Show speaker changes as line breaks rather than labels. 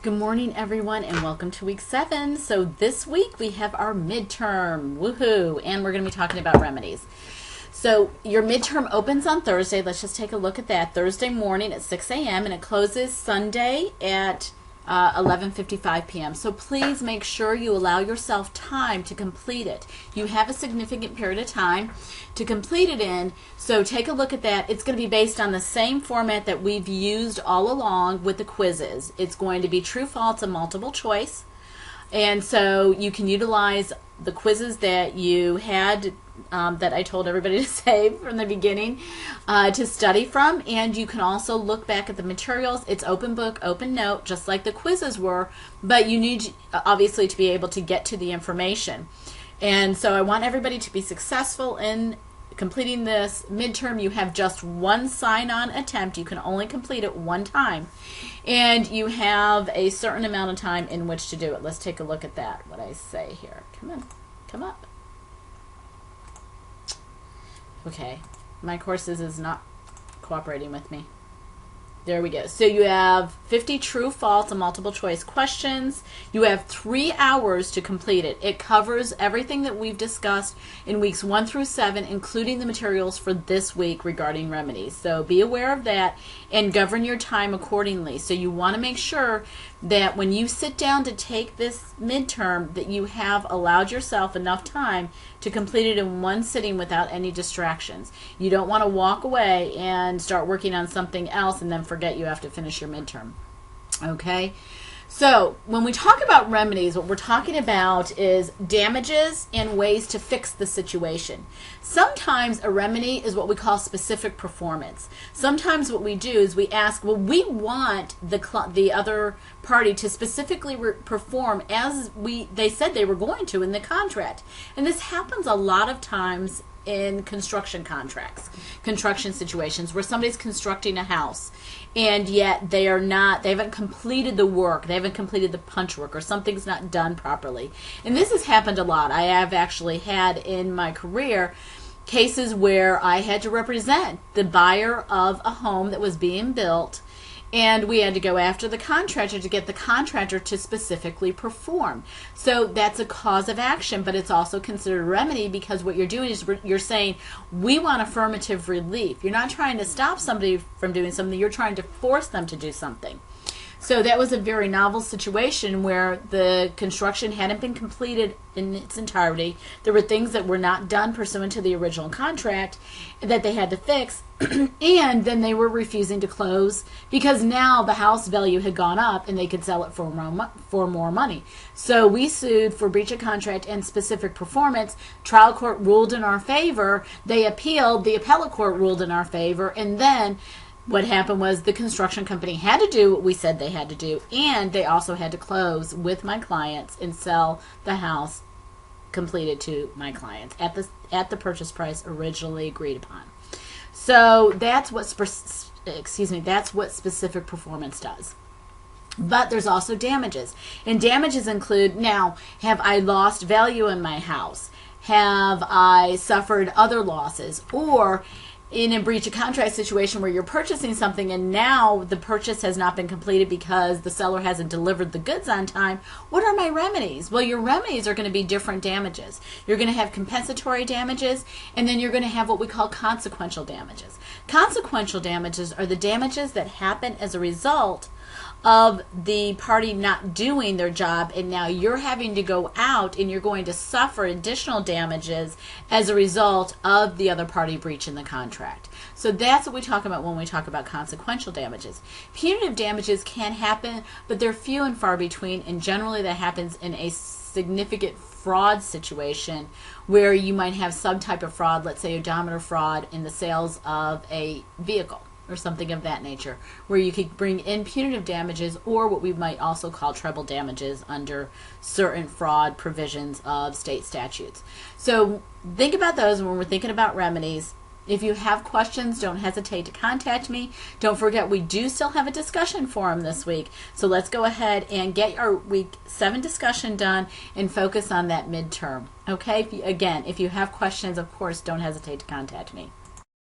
Good morning, everyone, and welcome to week 7. So this week we have our midterm, woohoo, and we're going to be talking about remedies. So your midterm opens on Thursday. Let's just take a look at that. Thursday morning at 6 a.m. and it closes Sunday at 11:55 p.m. So please make sure you allow yourself time to complete it. You have a significant period of time to complete it in, so take a look at that. It's going to be based on the same format that we've used all along with the quizzes. It's going to be true, false, and multiple choice. And so you can utilize the quizzes that you had that I told everybody to save from the beginning to study from, and you can also look back at the materials. It's open book, open note, just like the quizzes were, but you need obviously to be able to get to the information. And so I want everybody to be successful in completing this midterm. You have just one sign-on attempt. You can only complete it one time, and you have a certain amount of time in which to do it. Let's take a look at that, what I say here. Come on, come up. Okay, my courses is not cooperating with me. There we go. So you have 50 true, false, and multiple choice questions. You have 3 hours to complete it. It covers everything that we've discussed in weeks 1 through 7, including the materials for this week regarding remedies. So be aware of that and govern your time accordingly. So you want to make sure that when you sit down to take this midterm that you have allowed yourself enough time to complete it in one sitting without any distractions. You don't want to walk away and start working on something else and then forget you have to finish your midterm. Okay? So when we talk about remedies, what we're talking about is damages and ways to fix the situation. Sometimes a remedy is what we call specific performance. Sometimes what we do is we ask, well, we want the other party to specifically perform as they said they were going to in the contract. And this happens a lot of times in construction contracts, construction situations where somebody's constructing a house and yet they haven't completed the work, they haven't completed the punch work, or something's not done properly. And this has happened a lot. I have actually had in my career cases where I had to represent the buyer of a home that was being built, and we had to go after the contractor to get the contractor to specifically perform. So that's a cause of action, but it's also considered a remedy, because what you're doing is you're saying, we want affirmative relief. You're not trying to stop somebody from doing something, you're trying to force them to do something. So that was a very novel situation where the construction hadn't been completed in its entirety. There were things that were not done pursuant to the original contract that they had to fix, and then they were refusing to close because now the house value had gone up and they could sell it for more money. So we sued for breach of contract and specific performance. Trial court ruled in our favor. They appealed. The appellate court ruled in our favor, and then what happened was the construction company had to do what we said they had to do, and they also had to close with my clients and sell the house completed to my clients at the purchase price originally agreed upon. So that's what that's what specific performance does. But there's also damages, and damages include, now, have I lost value in my house? Have I suffered other losses? Or in a breach of contract situation where you're purchasing something and now the purchase has not been completed because the seller hasn't delivered the goods on time, what are my remedies? Well, your remedies are going to be different damages. You're going to have compensatory damages, and then you're going to have what we call consequential damages. Consequential damages are the damages that happen as a result of the party not doing their job, and now you're having to go out and you're going to suffer additional damages as a result of the other party breaching the contract. So that's what we talk about when we talk about consequential damages. Punitive damages can happen, but they're few and far between, and generally that happens in a significant fraud situation where you might have some type of fraud, let's say odometer fraud in the sales of a vehicle or something of that nature, where you could bring in punitive damages, or what we might also call treble damages under certain fraud provisions of state statutes. So think about those when we're thinking about remedies. If you have questions, don't hesitate to contact me. Don't forget, we do still have a discussion forum this week. So let's go ahead and get our week 7 discussion done and focus on that midterm. Okay? Again, if you have questions, of course, don't hesitate to contact me.